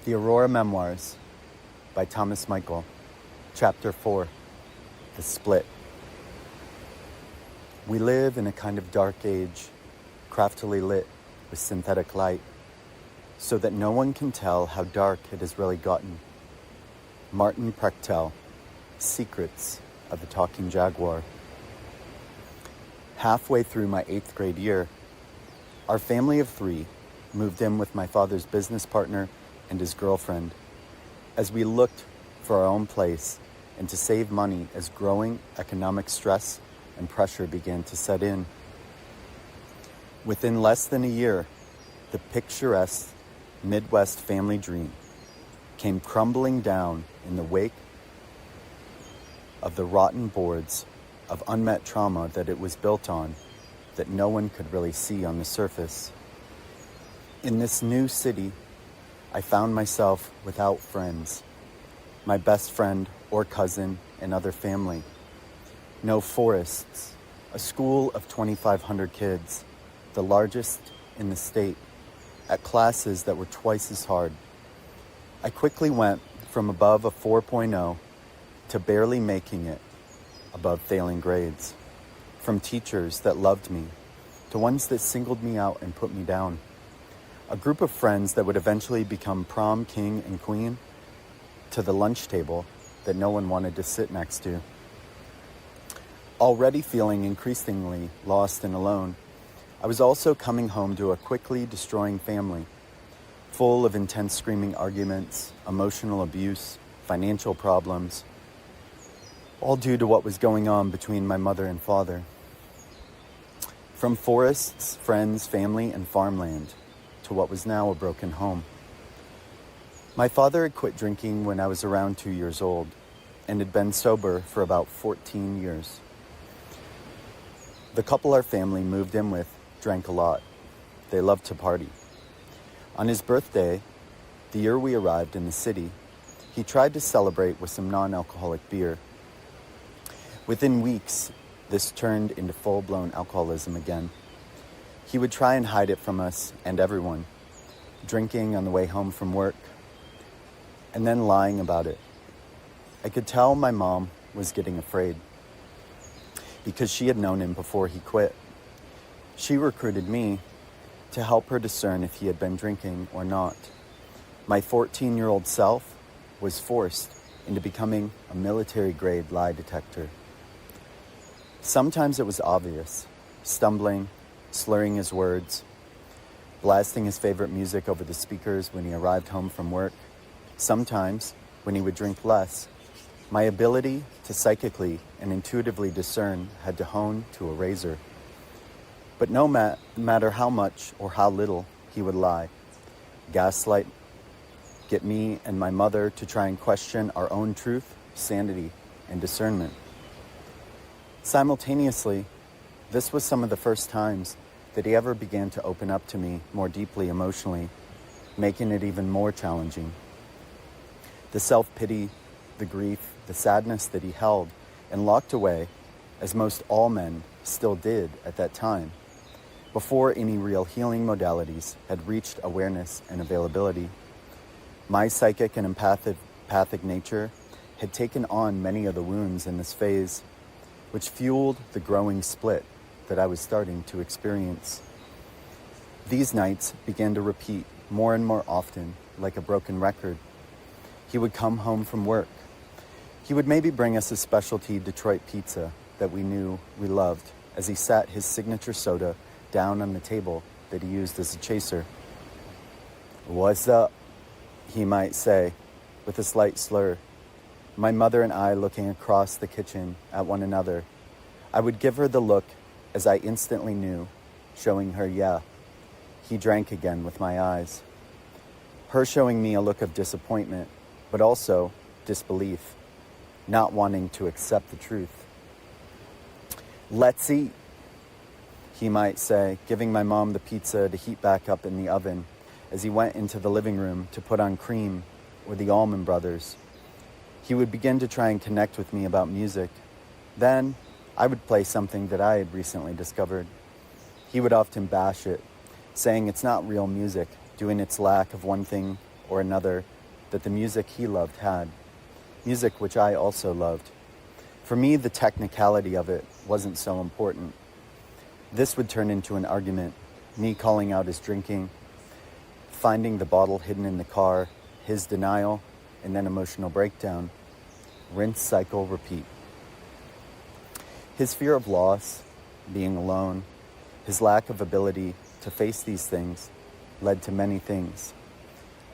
The Aurora Memoirs by Thomas Michael, Chapter 4, The Split. We live in a kind of dark age, craftily lit with synthetic light, so that no one can tell how dark it has really gotten. Martin Prechtel, Secrets of a Talking Jaguar. Halfway through my 8th grade year, our family of 3 moved in with my father's business partner and his girlfriend, as we looked for our own place and to save money as growing economic stress and pressure began to set in. Within less than a year, the picturesque Midwest family dream came crumbling down in the wake of the rotten boards of unmet trauma that it was built on, that no one could really see on the surface. In this new city, I found myself without friends, my best friend or cousin and other family. No forests, a school of 2,500 kids, the largest in the state, at classes that were twice as hard. I quickly went from above a 4.0 to barely making it above failing grades, from teachers that loved me to ones that singled me out and put me down. A group of friends that would eventually become prom king and queen, to the lunch table that no one wanted to sit next to. Already feeling increasingly lost and alone, I was also coming home to a quickly destroying family, full of intense screaming arguments, emotional abuse, financial problems, all due to what was going on between my mother and father. From forests, friends, family, and farmland, to what was now a broken home. My father had quit drinking when I was around 2 years old and had been sober for about 14 years. The couple our family moved in with drank a lot. They loved to party. On his birthday, the year we arrived in the city, he tried to celebrate with some non-alcoholic beer. Within weeks, this turned into full-blown alcoholism again. He would try and hide it from us and everyone, drinking on the way home from work, and then lying about it. I could tell my mom was getting afraid, because she had known him before he quit. She recruited me to help her discern if he had been drinking or not. My 14-year-old self was forced into becoming a military-grade lie detector. Sometimes it was obvious, stumbling, slurring his words, blasting his favorite music over the speakers when he arrived home from work. Sometimes, when he would drink less, my ability to psychically and intuitively discern had to hone to a razor. But no matter how much or how little he would lie, gaslight, get me and my mother to try and question our own truth, sanity, and discernment. Simultaneously, this was some of the first times that he ever began to open up to me more deeply emotionally, making it even more challenging. The self-pity, the grief, the sadness that he held and locked away, as most all men still did at that time, before any real healing modalities had reached awareness and availability. My psychic and empathic nature had taken on many of the wounds in this phase, which fueled the growing split that I was starting to experience. These nights began to repeat more and more often, like a broken record. He would come home from work. He would maybe bring us a specialty Detroit pizza that we knew we loved, as he sat his signature soda down on the table that he used as a chaser. "What's up?" he might say, with a slight slur. My mother and I looking across the kitchen at one another. I would give her the look, as I instantly knew, showing her, yeah, he drank again with my eyes. Her showing me a look of disappointment, but also disbelief, not wanting to accept the truth. "Let's eat," he might say, giving my mom the pizza to heat back up in the oven as he went into the living room to put on Cream or the Allman Brothers. He would begin to try and connect with me about music. Then I would play something that I had recently discovered. He would often bash it, saying it's not real music, due in its lack of one thing or another that the music he loved had, music which I also loved. For me, the technicality of it wasn't so important. This would turn into an argument, me calling out his drinking, finding the bottle hidden in the car, his denial, and then emotional breakdown. Rinse, cycle, repeat. His fear of loss, being alone, his lack of ability to face these things led to many things.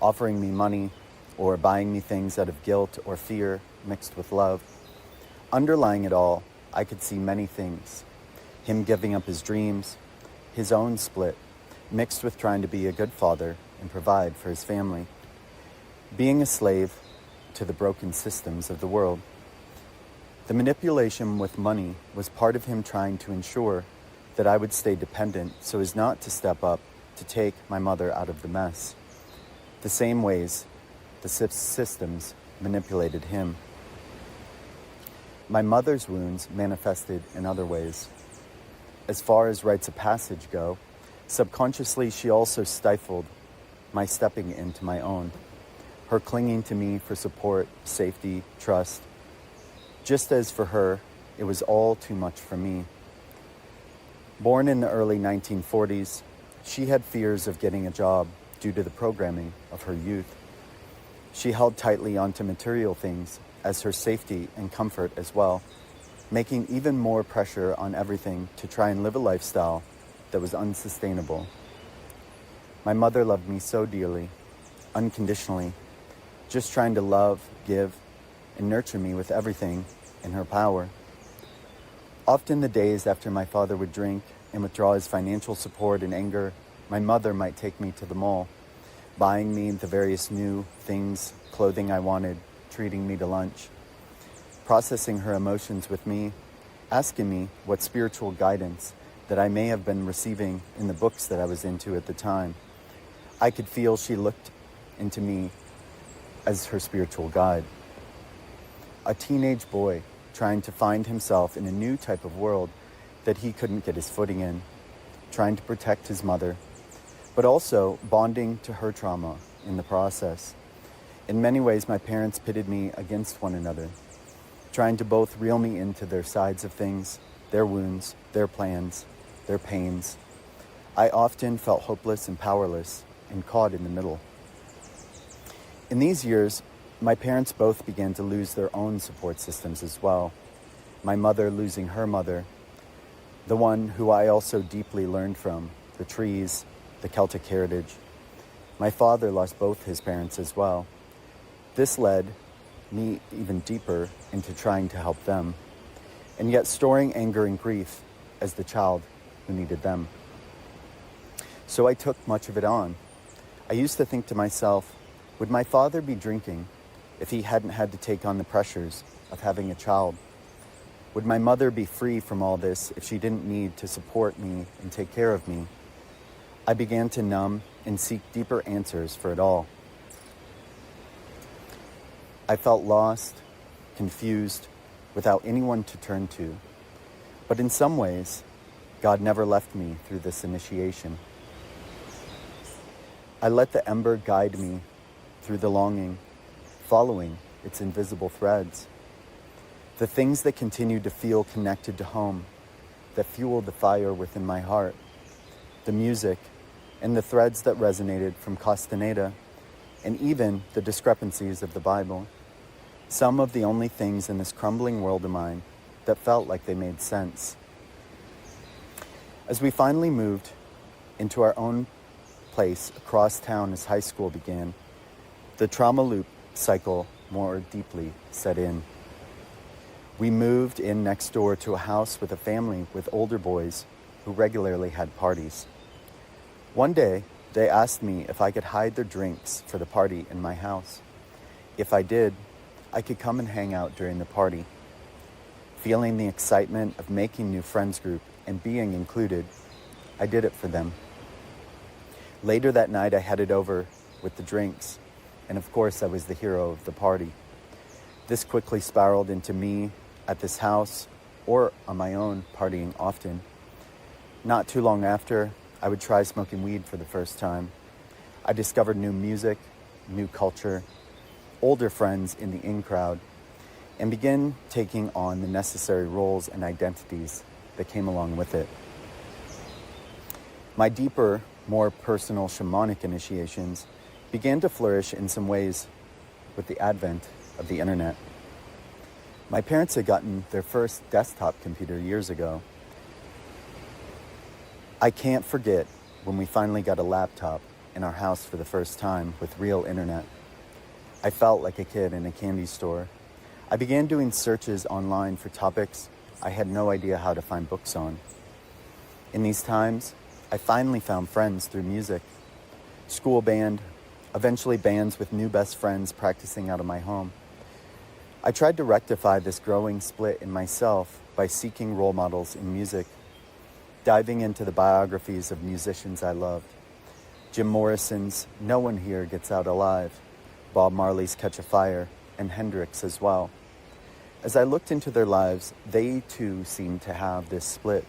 Offering me money or buying me things out of guilt or fear mixed with love. Underlying it all, I could see many things. Him giving up his dreams, his own split, mixed with trying to be a good father and provide for his family. Being a slave to the broken systems of the world. The manipulation with money was part of him trying to ensure that I would stay dependent so as not to step up to take my mother out of the mess. The same ways the systems manipulated him. My mother's wounds manifested in other ways. As far as rites of passage go, subconsciously she also stifled my stepping into my own, her clinging to me for support, safety, trust. Just as for her, it was all too much for me. Born in the early 1940s, she had fears of getting a job due to the programming of her youth. She held tightly onto material things as her safety and comfort as well, making even more pressure on everything to try and live a lifestyle that was unsustainable. My mother loved me so dearly, unconditionally, just trying to love, give, and nurture me with everything in her power. Often the days after my father would drink and withdraw his financial support in anger, my mother might take me to the mall, buying me the various new things, clothing I wanted, treating me to lunch, processing her emotions with me, asking me what spiritual guidance that I may have been receiving in the books that I was into at the time. I could feel she looked into me as her spiritual guide. A teenage boy trying to find himself in a new type of world that he couldn't get his footing in, trying to protect his mother, but also bonding to her trauma in the process. In many ways, my parents pitted me against one another, trying to both reel me into their sides of things, their wounds, their plans, their pains. I often felt hopeless and powerless and caught in the middle. In these years, my parents both began to lose their own support systems as well. My mother losing her mother, the one who I also deeply learned from, the trees, the Celtic heritage. My father lost both his parents as well. This led me even deeper into trying to help them, and yet storing anger and grief as the child who needed them. So I took much of it on. I used to think to myself, would my father be drinking if he hadn't had to take on the pressures of having a child? Would my mother be free from all this if she didn't need to support me and take care of me? I began to numb and seek deeper answers for it all. I felt lost, confused, without anyone to turn to. But in some ways, God never left me through this initiation. I let the ember guide me through the longing, following its invisible threads. The things that continued to feel connected to home, that fueled the fire within my heart, the music, and the threads that resonated from Castaneda, and even the discrepancies of the Bible. Some of the only things in this crumbling world of mine that felt like they made sense. As we finally moved into our own place across town as high school began, the trauma loop cycle more deeply set in. We moved in next door to a house with a family with older boys who regularly had parties. One day, they asked me if I could hide their drinks for the party in my house. If I did, I could come and hang out during the party. Feeling the excitement of making new friends group and being included, I did it for them. Later that night, I headed over with the drinks, and of course, I was the hero of the party. This quickly spiraled into me at this house or on my own, partying often. Not too long after, I would try smoking weed for the first time. I discovered new music, new culture, older friends in the in crowd, and begin taking on the necessary roles and identities that came along with it. My deeper, more personal shamanic initiations began to flourish in some ways with the advent of the internet. My parents had gotten their first desktop computer years ago. I can't forget when we finally got a laptop in our house for the first time with real internet. I felt like a kid in a candy store. I began doing searches online for topics I had no idea how to find books on. In these times, I finally found friends through music, school band, eventually bands with new best friends practicing out of my home. I tried to rectify this growing split in myself by seeking role models in music, diving into the biographies of musicians I loved. Jim Morrison's No One Here Gets Out Alive, Bob Marley's Catch a Fire, and Hendrix as well. As I looked into their lives, they too seemed to have this split.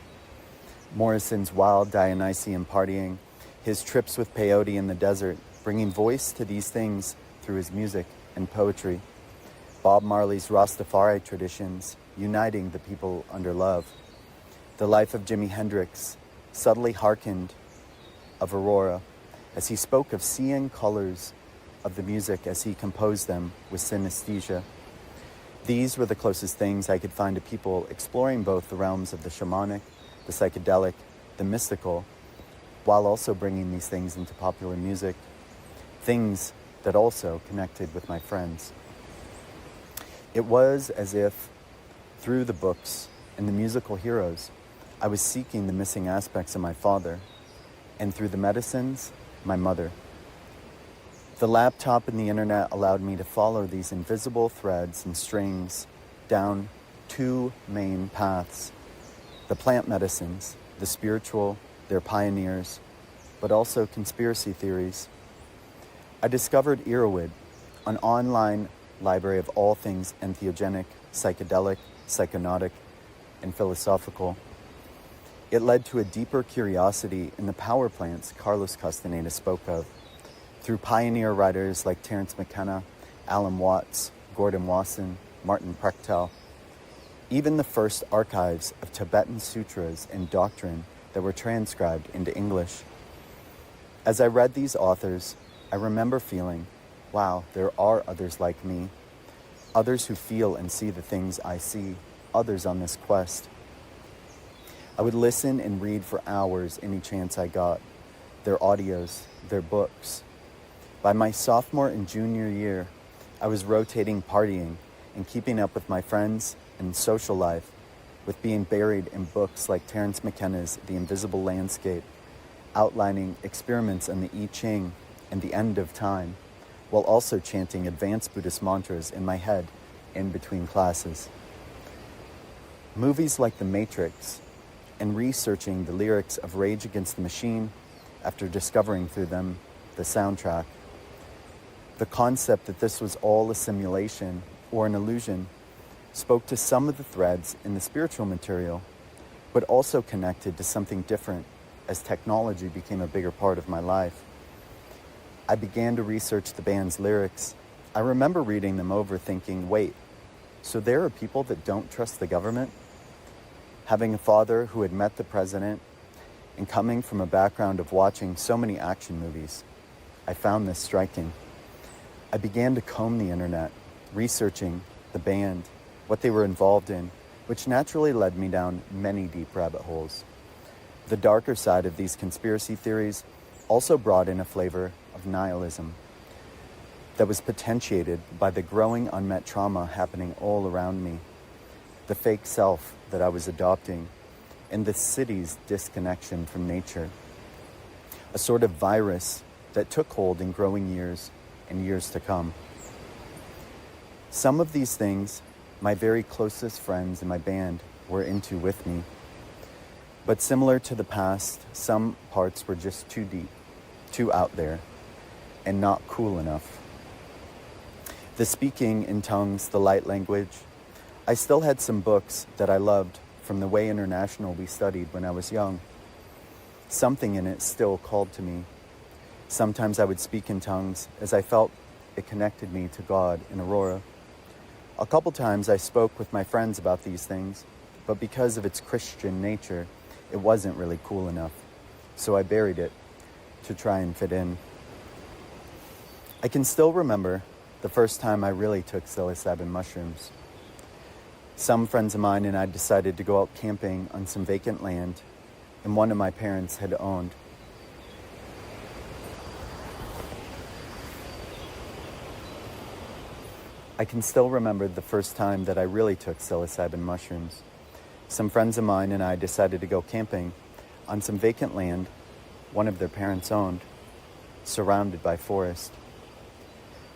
Morrison's wild Dionysian partying, his trips with peyote in the desert, bringing voice to these things through his music and poetry. Bob Marley's Rastafari traditions, uniting the people under love. The life of Jimi Hendrix, subtly hearkened of Aurora, as he spoke of seeing colors of the music as he composed them with synesthesia. These were the closest things I could find to people exploring both the realms of the shamanic, the psychedelic, the mystical, while also bringing these things into popular music, things that also connected with my friends. It was as if, through the books and the musical heroes, I was seeking the missing aspects of my father, and through the medicines, my mother. The laptop and the internet allowed me to follow these invisible threads and strings down two main paths. The plant medicines, the spiritual, their pioneers, but also conspiracy theories. I discovered Erowid, an online library of all things entheogenic, psychedelic, psychonautic, and philosophical. It led to a deeper curiosity in the power plants Carlos Castaneda spoke of, through pioneer writers like Terence McKenna, Alan Watts, Gordon Wasson, Martin Prechtel, even the first archives of Tibetan sutras and doctrine that were transcribed into English. As I read these authors, I remember feeling, wow, there are others like me, others who feel and see the things I see, others on this quest. I would listen and read for hours any chance I got, their audios, their books. By my sophomore and junior year, I was rotating partying and keeping up with my friends and social life, with being buried in books like Terence McKenna's The Invisible Landscape, outlining experiments on the I Ching and the end of time, while also chanting advanced Buddhist mantras in my head in between classes. Movies like The Matrix, and researching the lyrics of Rage Against the Machine after discovering through them the soundtrack. The concept that this was all a simulation or an illusion spoke to some of the threads in the spiritual material, but also connected to something different as technology became a bigger part of my life. I began to research the band's lyrics. I remember reading them over thinking, wait, so there are people that don't trust the government? Having a father who had met the president and coming from a background of watching so many action movies, I found this striking. I began to comb the internet, researching the band, what they were involved in, which naturally led me down many deep rabbit holes. The darker side of these conspiracy theories also brought in a flavor of nihilism that was potentiated by the growing unmet trauma happening all around me, the fake self that I was adopting, and the city's disconnection from nature. A sort of virus that took hold in growing years and years to come. Some of these things my very closest friends in my band were into with me. But similar to the past, some parts were just too deep, too out there, and not cool enough. The speaking in tongues, the light language, I still had some books that I loved from the Way International we studied when I was young. Something in it still called to me. Sometimes I would speak in tongues as I felt it connected me to God in Aurora. A couple times I spoke with my friends about these things, but because of its Christian nature, it wasn't really cool enough. So I buried it to try and fit in. I can still remember the first time I really took psilocybin mushrooms. Some friends of mine and I decided to go out camping on some vacant land and one of my parents had owned. I can still remember the first time that I really took psilocybin mushrooms. Some friends of mine and I decided to go camping on some vacant land one of their parents owned, surrounded by forest.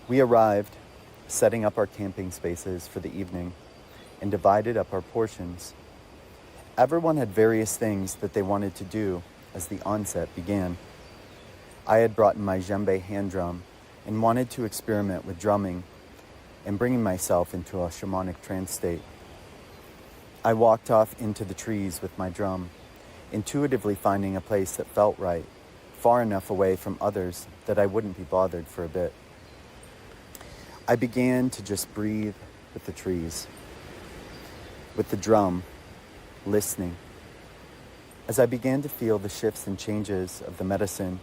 We arrived, setting up our camping spaces for the evening, and divided up our portions. Everyone had various things that they wanted to do as the onset began. I had brought my djembe hand drum and wanted to experiment with drumming and bringing myself into a shamanic trance state. I walked off into the trees with my drum, intuitively finding a place that felt right, far enough away from others that I wouldn't be bothered for a bit. I began to just breathe with the trees, with the drum, listening. As I began to feel the shifts and changes of the medicine,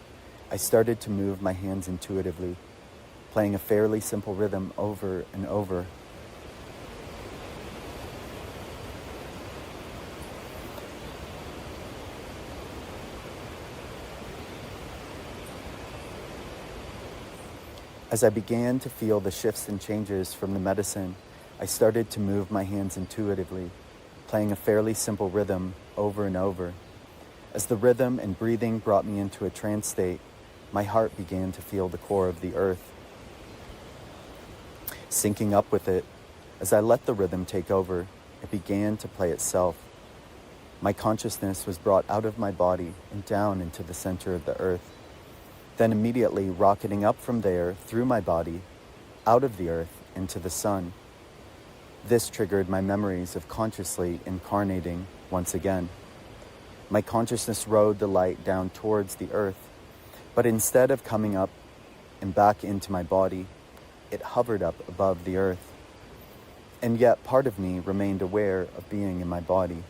I started to move my hands intuitively, playing a fairly simple rhythm over and over. As I began to feel the shifts and changes from the medicine, I started to move my hands intuitively, playing a fairly simple rhythm over and over. As the rhythm and breathing brought me into a trance state, my heart began to feel the core of the earth. Syncing up with it, as I let the rhythm take over, it began to play itself. My consciousness was brought out of my body and down into the center of the earth, then immediately rocketing up from there through my body, out of the earth into the sun. This triggered my memories of consciously incarnating once again. My consciousness rode the light down towards the earth, but instead of coming up and back into my body, it hovered up above the earth. And yet part of me remained aware of being in my body.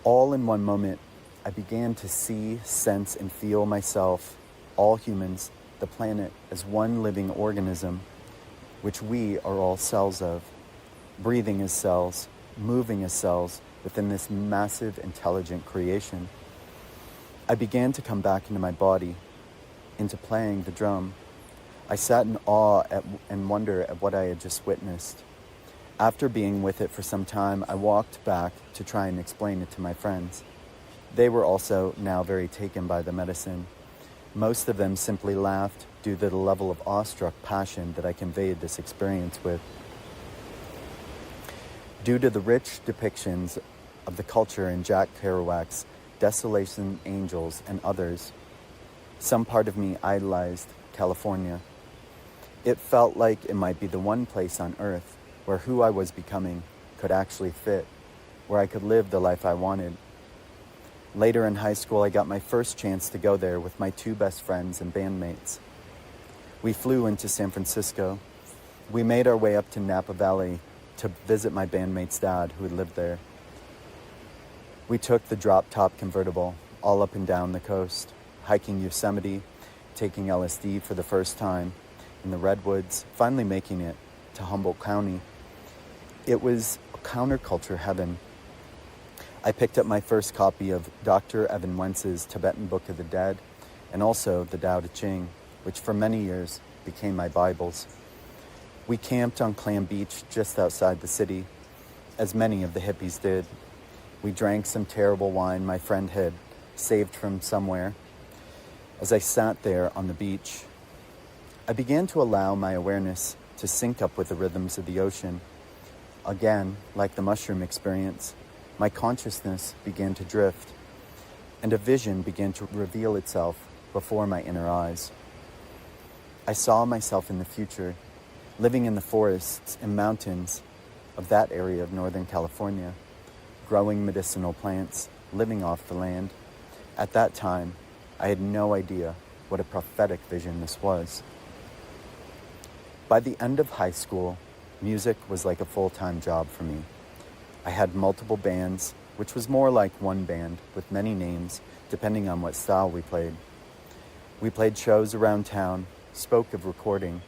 All in one moment, I began to see, sense, and feel myself, all humans, the planet, as one living organism, which we are all cells of, breathing as cells, moving as cells within this massive, intelligent creation. I began to come back into my body, into playing the drum. I sat in awe and wonder at what I had just witnessed. After being with it for some time, I walked back to try and explain it to my friends. They were also now very taken by the medicine. Most of them simply laughed due to the level of awestruck passion that I conveyed this experience with. Due to the rich depictions of the culture in Jack Kerouac's Desolation Angels and others, some part of me idolized California. It felt like it might be the one place on earth where who I was becoming could actually fit, where I could live the life I wanted. Later in high school, I got my first chance to go there with my two best friends and bandmates. We flew into San Francisco. We made our way up to Napa Valley to visit my bandmate's dad who had lived there. We took the drop-top convertible all up and down the coast, hiking Yosemite, taking LSD for the first time in the Redwoods, finally making it to Humboldt County. It was a counterculture heaven. I picked up my first copy of Dr. Evan Wentz's Tibetan Book of the Dead and also the Tao Te Ching, which for many years became my Bibles. We camped on Clam Beach just outside the city, as many of the hippies did. We drank some terrible wine my friend had saved from somewhere. As I sat there on the beach, I began to allow my awareness to sync up with the rhythms of the ocean. Again, like the mushroom experience, my consciousness began to drift, and a vision began to reveal itself before my inner eyes. I saw myself in the future, living in the forests and mountains of that area of Northern California, growing medicinal plants, living off the land. At that time, I had no idea what a prophetic vision this was. By the end of high school, music was like a full-time job for me. I had multiple bands, which was more like one band with many names depending on what style we played. We played shows around town, spoke of recording.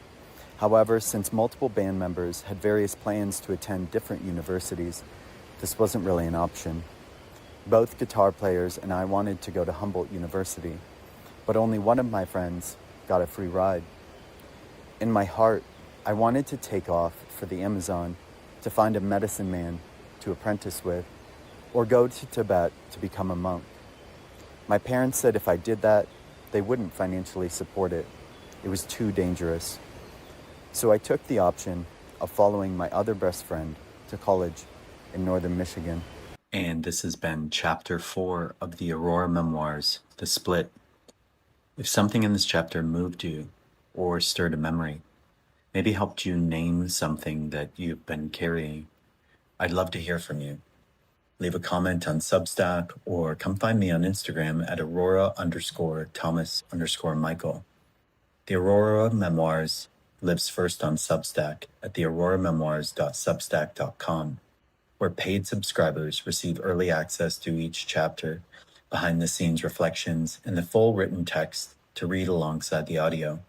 However, since multiple band members had various plans to attend different universities, this wasn't really an option. Both guitar players and I wanted to go to Humboldt University, but only one of my friends got a free ride. In my heart, I wanted to take off for the Amazon to find a medicine man to apprentice with, or go to Tibet to become a monk. My parents said if I did that, they wouldn't financially support it. It was too dangerous. So I took the option of following my other best friend to college in northern Michigan. And this has been Chapter 4 of the Aurora Memoirs, The Split. If something in this chapter moved you or stirred a memory, maybe helped you name something that you've been carrying, I'd love to hear from you. Leave a comment on Substack or come find me on Instagram at Aurora_Thomas_Michael. The Aurora Memoirs lives first on Substack at theauroramemoirs.substack.com, where paid subscribers receive early access to each chapter, behind-the-scenes reflections, and the full written text to read alongside the audio.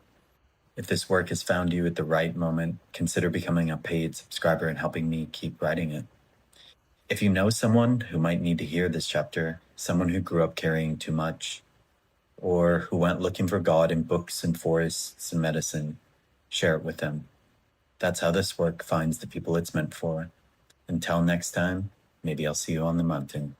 If this work has found you at the right moment, consider becoming a paid subscriber and helping me keep writing it. If you know someone who might need to hear this chapter, someone who grew up carrying too much, or who went looking for God in books and forests and medicine, share it with them. That's how this work finds the people it's meant for. Until next time, maybe I'll see you on the mountain.